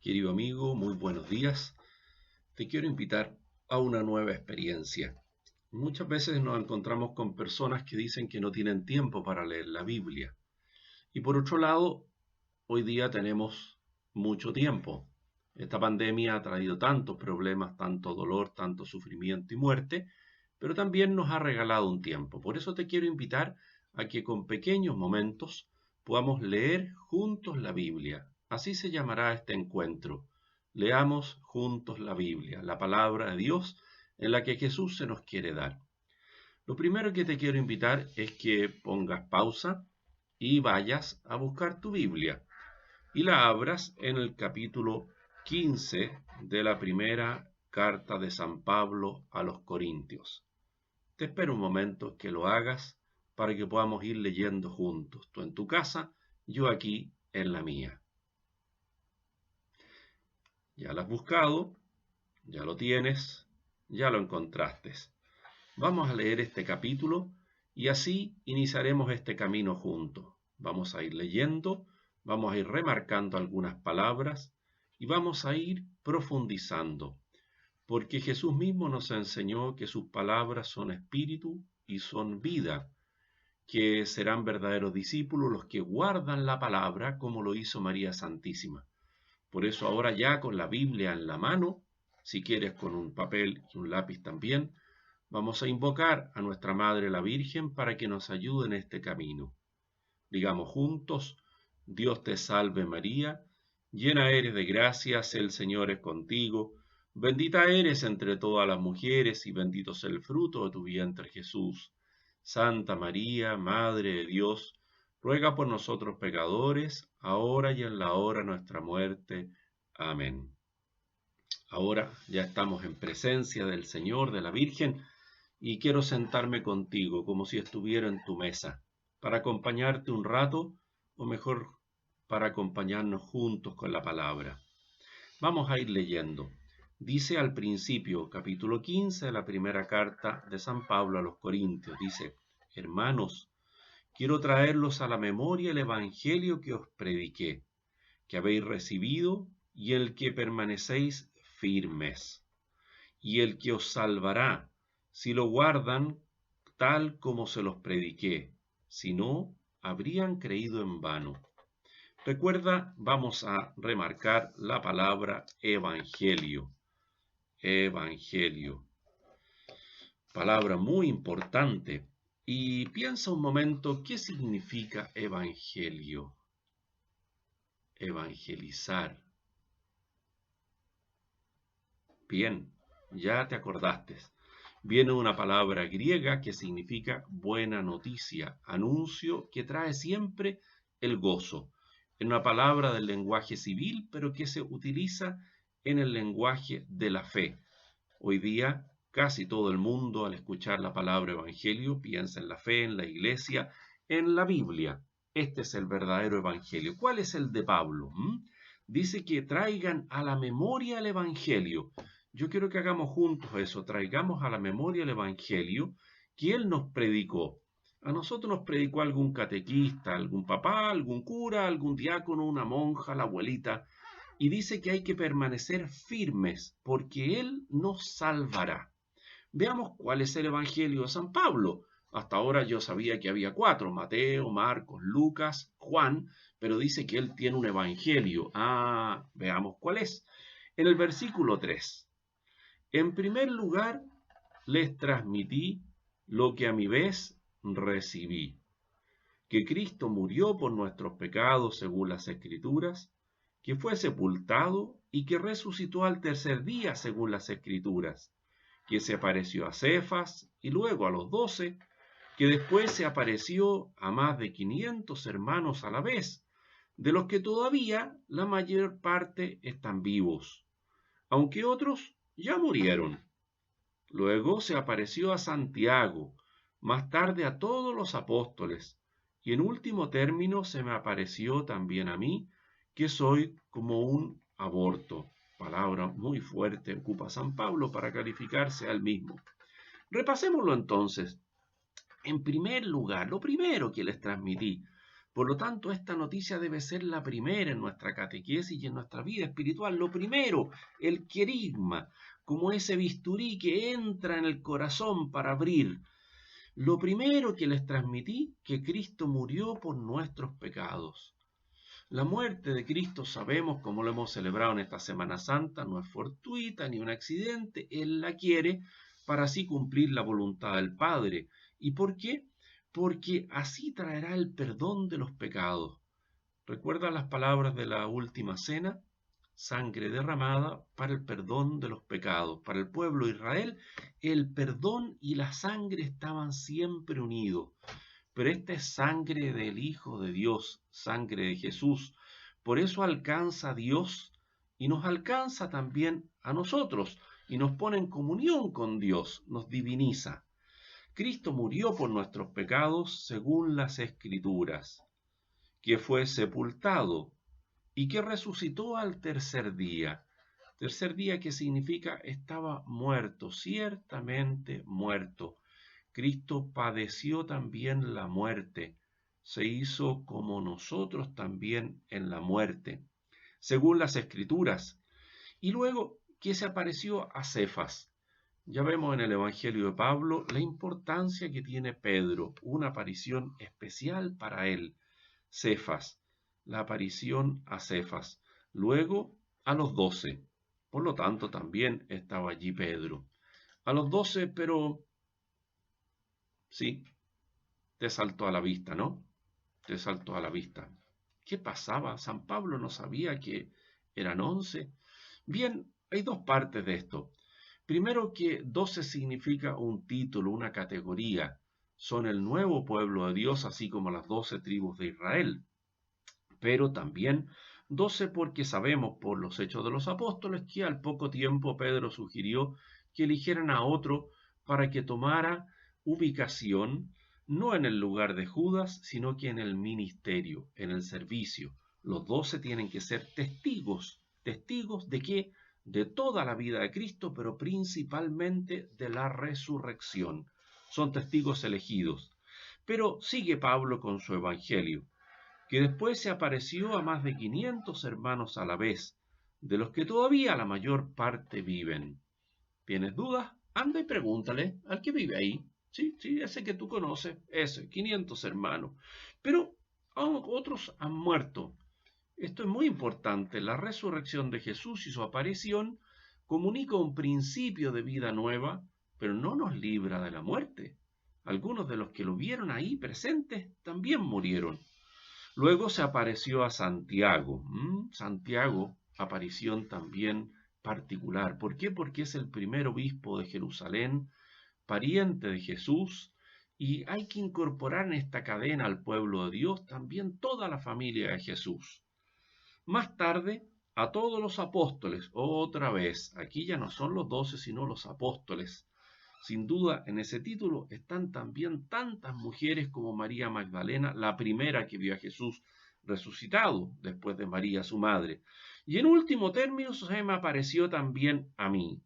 Querido amigo, muy buenos días. Te quiero invitar a una nueva experiencia. Muchas veces nos encontramos con personas que dicen que no tienen tiempo para leer la Biblia. Y por otro lado, hoy día tenemos mucho tiempo. Esta pandemia ha traído tantos problemas, tanto dolor, tanto sufrimiento y muerte, pero también nos ha regalado un tiempo. Por eso te quiero invitar a que con pequeños momentos podamos leer juntos la Biblia. Así se llamará este encuentro. Leamos juntos la Biblia, la palabra de Dios en la que Jesús se nos quiere dar. Lo primero que te quiero invitar es que pongas pausa y vayas a buscar tu Biblia y la abras en el capítulo 15 de la primera carta de San Pablo a los Corintios. Te espero un momento que lo hagas para que podamos ir leyendo juntos, tú en tu casa, yo aquí en la mía. Ya lo has buscado, ya lo tienes, ya lo encontraste. Vamos a leer este capítulo y así iniciaremos este camino juntos. Vamos a ir leyendo, vamos a ir remarcando algunas palabras y vamos a ir profundizando, porque Jesús mismo nos enseñó que sus palabras son espíritu y son vida, que serán verdaderos discípulos los que guardan la palabra como lo hizo María Santísima. Por eso ahora ya con la Biblia en la mano, si quieres con un papel y un lápiz también, vamos a invocar a nuestra Madre la Virgen para que nos ayude en este camino. Digamos juntos: Dios te salve María, llena eres de gracias, el Señor es contigo, bendita eres entre todas las mujeres y bendito es el fruto de tu vientre Jesús. Santa María, Madre de Dios, ruega por nosotros pecadores, ahora y en la hora de nuestra muerte. Amén. Ahora ya estamos en presencia del Señor, de la Virgen, y quiero sentarme contigo como si estuviera en tu mesa, para acompañarte un rato, o mejor, para acompañarnos juntos con la palabra. Vamos a ir leyendo. Dice al principio, capítulo 15, de la primera carta de San Pablo a los Corintios, dice: Hermanos, quiero traerlos a la memoria el evangelio que os prediqué, que habéis recibido y el que permanecéis firmes, y el que os salvará, si lo guardan tal como se los prediqué. Si no, habrían creído en vano. Recuerda, vamos a remarcar la palabra evangelio. Evangelio. Palabra muy importante. Y piensa un momento, ¿qué significa evangelio? Evangelizar. Bien, ya te acordaste. Viene una palabra griega que significa buena noticia, anuncio que trae siempre el gozo. Es una palabra del lenguaje civil, pero que se utiliza en el lenguaje de la fe. Hoy día, casi todo el mundo, al escuchar la palabra evangelio, piensa en la fe, en la iglesia, en la Biblia. Este es el verdadero evangelio. ¿Cuál es el de Pablo? Dice que traigan a la memoria el evangelio. Yo quiero que hagamos juntos eso, traigamos a la memoria el evangelio que él nos predicó. A nosotros nos predicó algún catequista, algún papá, algún cura, algún diácono, una monja, la abuelita, y dice que hay que permanecer firmes porque él nos salvará. Veamos cuál es el evangelio de San Pablo. Hasta ahora yo sabía que había 4, Mateo, Marcos, Lucas, Juan, pero dice que él tiene un evangelio. Veamos cuál es. En el versículo 3. En primer lugar, les transmití lo que a mi vez recibí, que Cristo murió por nuestros pecados según las Escrituras, que fue sepultado y que resucitó al tercer día según las Escrituras, que se apareció a Cefas y luego a los 12, que después se apareció a más de 500 hermanos a la vez, de los que todavía la mayor parte están vivos, aunque otros ya murieron. Luego se apareció a Santiago, más tarde a todos los apóstoles, y en último término se me apareció también a mí, que soy como un aborto. Palabra muy fuerte ocupa San Pablo para calificarse al mismo. Repasémoslo entonces. En primer lugar, lo primero que les transmití, Por lo tanto, esta noticia debe ser la primera en nuestra catequesis y en nuestra vida espiritual. Lo primero, el querigma, como ese bisturí que entra en el corazón para abrir. Lo primero que les transmití, que Cristo murió por nuestros pecados. La muerte de Cristo, sabemos, como lo hemos celebrado en esta Semana Santa, no es fortuita ni un accidente. Él la quiere para así cumplir la voluntad del Padre. ¿Y por qué? Porque así traerá el perdón de los pecados. ¿Recuerda las palabras de la última cena? Sangre derramada para el perdón de los pecados. Para el pueblo de Israel, el perdón y la sangre estaban siempre unidos. Pero esta es sangre del Hijo de Dios, sangre de Jesús. Por eso alcanza a Dios y nos alcanza también a nosotros y nos pone en comunión con Dios, nos diviniza. Cristo murió por nuestros pecados según las Escrituras, que fue sepultado y que resucitó al tercer día. Tercer día que significa estaba muerto, ciertamente muerto. Cristo padeció también la muerte, se hizo como nosotros también en la muerte, según las Escrituras. Y luego que se apareció a Cefas. Ya vemos en el Evangelio de Pablo la importancia que tiene Pedro, una aparición especial para él. Cefas, la aparición a Cefas. Luego a los 12. Por lo tanto, también estaba allí Pedro. A los 12, pero sí, te saltó a la vista, ¿no? Te saltó a la vista. ¿Qué pasaba? ¿San Pablo no sabía que eran 11? Bien, hay dos partes de esto. Primero, que 12 significa un título, una categoría. Son el nuevo pueblo de Dios, así como las 12 tribus de Israel. Pero también 12 porque sabemos por los Hechos de los Apóstoles que al poco tiempo Pedro sugirió que eligieran a otro para que tomara ubicación no en el lugar de Judas, sino que en el ministerio, en el servicio. Los 12 tienen que ser testigos. ¿Testigos de qué? De toda la vida de Cristo, pero principalmente de la resurrección. Son testigos elegidos. Pero sigue Pablo con su evangelio, que después se apareció a más de 500 hermanos a la vez, de los que todavía la mayor parte viven. ¿Tienes dudas? Anda y pregúntale al que vive ahí. Sí, ese que tú conoces, ese, 500 hermanos. Pero otros han muerto. Esto es muy importante. La resurrección de Jesús y su aparición comunica un principio de vida nueva, pero no nos libra de la muerte. Algunos de los que lo vieron ahí presentes también murieron. Luego se apareció a Santiago. Santiago, aparición también particular. ¿Por qué? Porque es el primer obispo de Jerusalén, pariente de Jesús, y hay que incorporar en esta cadena al pueblo de Dios también toda la familia de Jesús. Más tarde, a todos los apóstoles, otra vez, aquí ya no son los 12, sino los apóstoles. Sin duda, en ese título están también tantas mujeres como María Magdalena, la primera que vio a Jesús resucitado, después de María su madre. Y en último término, se me apareció también a mí.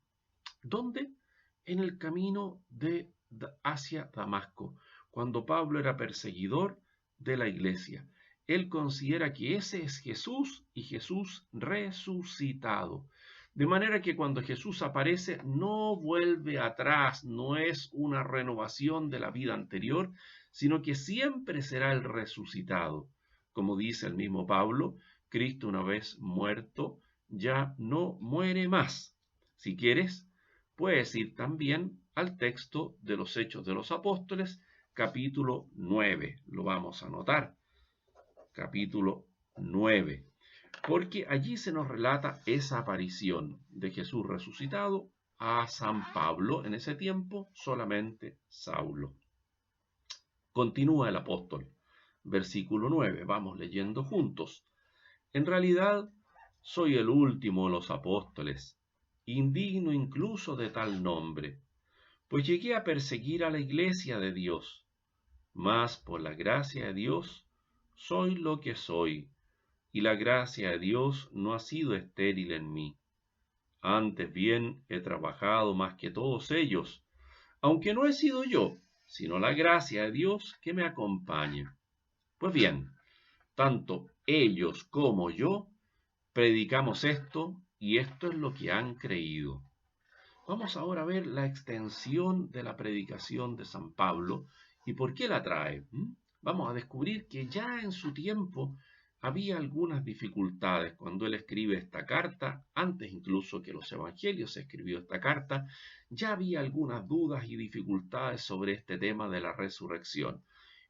¿Dónde? En el camino hacia Damasco, cuando Pablo era perseguidor de la iglesia. Él considera que ese es Jesús y Jesús resucitado. De manera que cuando Jesús aparece no vuelve atrás, no es una renovación de la vida anterior, sino que siempre será el resucitado. Como dice el mismo Pablo, Cristo una vez muerto ya no muere más. Si quieres, puedes ir también al texto de los Hechos de los Apóstoles, capítulo 9. Lo vamos a anotar. Capítulo 9. Porque allí se nos relata esa aparición de Jesús resucitado a San Pablo, en ese tiempo solamente Saulo. Continúa el apóstol. Versículo 9. Vamos leyendo juntos. En realidad, soy el último de los apóstoles, indigno incluso de tal nombre, pues llegué a perseguir a la iglesia de Dios, mas por la gracia de Dios soy lo que soy, y la gracia de Dios no ha sido estéril en mí. Antes bien he trabajado más que todos ellos, aunque no he sido yo, sino la gracia de Dios que me acompaña. Pues bien, Tanto ellos como yo predicamos esto y esto es lo que han creído. Vamos ahora a ver la extensión de la predicación de San Pablo y por qué la trae. Vamos a descubrir que ya en su tiempo había algunas dificultades cuando él escribe esta carta, antes incluso que los evangelios se escribió esta carta, ya había algunas dudas y dificultades sobre este tema de la resurrección.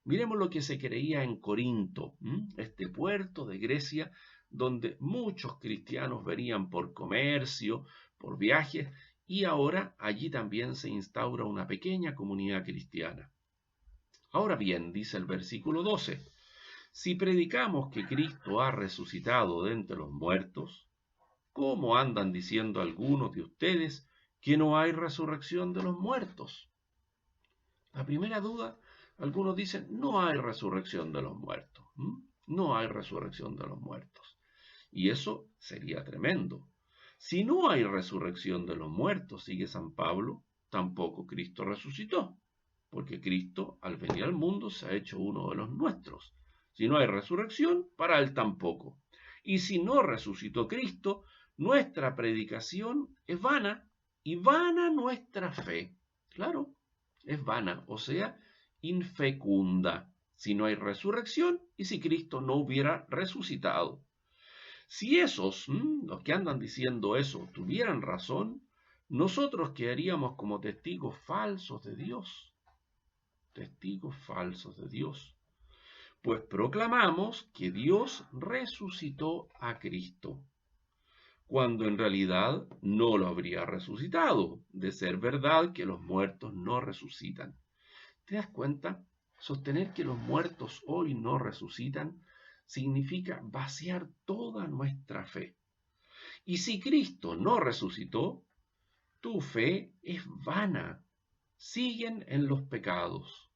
Miremos lo que se creía en Corinto, este puerto de Grecia, donde muchos cristianos venían por comercio, por viajes, y ahora allí también se instaura una pequeña comunidad cristiana. Ahora bien, dice el versículo 12, si predicamos que Cristo ha resucitado de entre los muertos, ¿cómo andan diciendo algunos de ustedes que no hay resurrección de los muertos? La primera duda, algunos dicen, no hay resurrección de los muertos. No hay resurrección de los muertos. Y eso sería tremendo. Si no hay resurrección de los muertos, sigue San Pablo, tampoco Cristo resucitó, porque Cristo al venir al mundo se ha hecho uno de los nuestros. Si no hay resurrección, para él tampoco. Y si no resucitó Cristo, nuestra predicación es vana y vana nuestra fe. Claro, es vana, o sea, infecunda, si no hay resurrección y si Cristo no hubiera resucitado. Si esos, los que andan diciendo eso, tuvieran razón, nosotros quedaríamos como testigos falsos de Dios. Testigos falsos de Dios. Pues proclamamos que Dios resucitó a Cristo, cuando en realidad no lo habría resucitado, de ser verdad que los muertos no resucitan. ¿Te das cuenta? Sostener que los muertos hoy no resucitan significa vaciar toda nuestra fe. Y si Cristo no resucitó, tu fe es vana. Siguen en los pecados.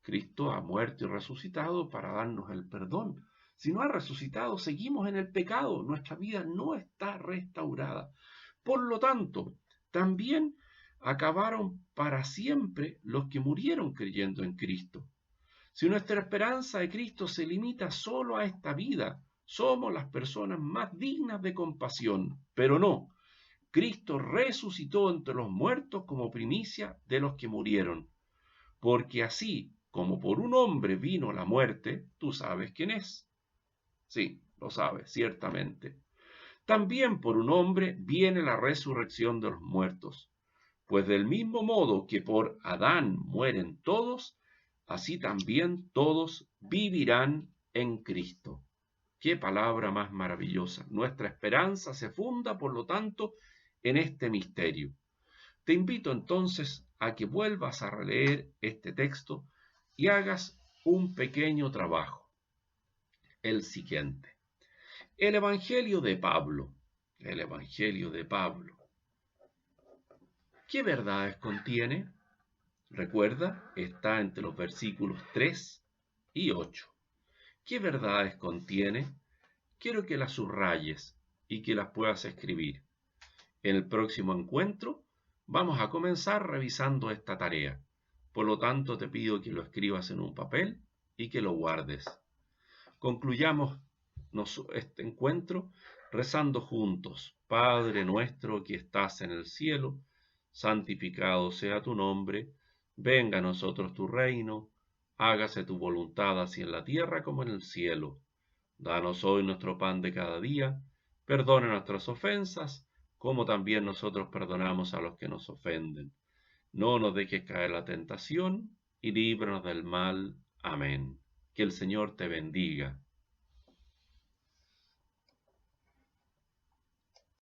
Cristo ha muerto y resucitado para darnos el perdón. Si no ha resucitado, seguimos en el pecado. Nuestra vida no está restaurada. Por lo tanto, también acabaron para siempre los que murieron creyendo en Cristo. Si nuestra esperanza de Cristo se limita solo a esta vida, somos las personas más dignas de compasión. Pero no, Cristo resucitó entre los muertos como primicia de los que murieron. Porque así como por un hombre vino la muerte, tú sabes quién es. Sí, lo sabes, ciertamente. También por un hombre viene la resurrección de los muertos. Pues del mismo modo que por Adán mueren todos, así también todos vivirán en Cristo. ¡Qué palabra más maravillosa! Nuestra esperanza se funda, por lo tanto, en este misterio. Te invito entonces a que vuelvas a releer este texto y hagas un pequeño trabajo. El siguiente. El Evangelio de Pablo. El Evangelio de Pablo. ¿Qué verdades contiene? Recuerda, está entre los versículos 3 y 8. ¿Qué verdades contiene? Quiero que las subrayes y que las puedas escribir. En el próximo encuentro vamos a comenzar revisando esta tarea. Por lo tanto, te pido que lo escribas en un papel y que lo guardes. Concluyamos este encuentro rezando juntos. Padre nuestro que estás en el cielo, santificado sea tu nombre, venga a nosotros tu reino, hágase tu voluntad así en la tierra como en el cielo. Danos hoy nuestro pan de cada día, perdona nuestras ofensas, como también nosotros perdonamos a los que nos ofenden. No nos dejes caer en la tentación y líbranos del mal. Amén. Que el Señor te bendiga.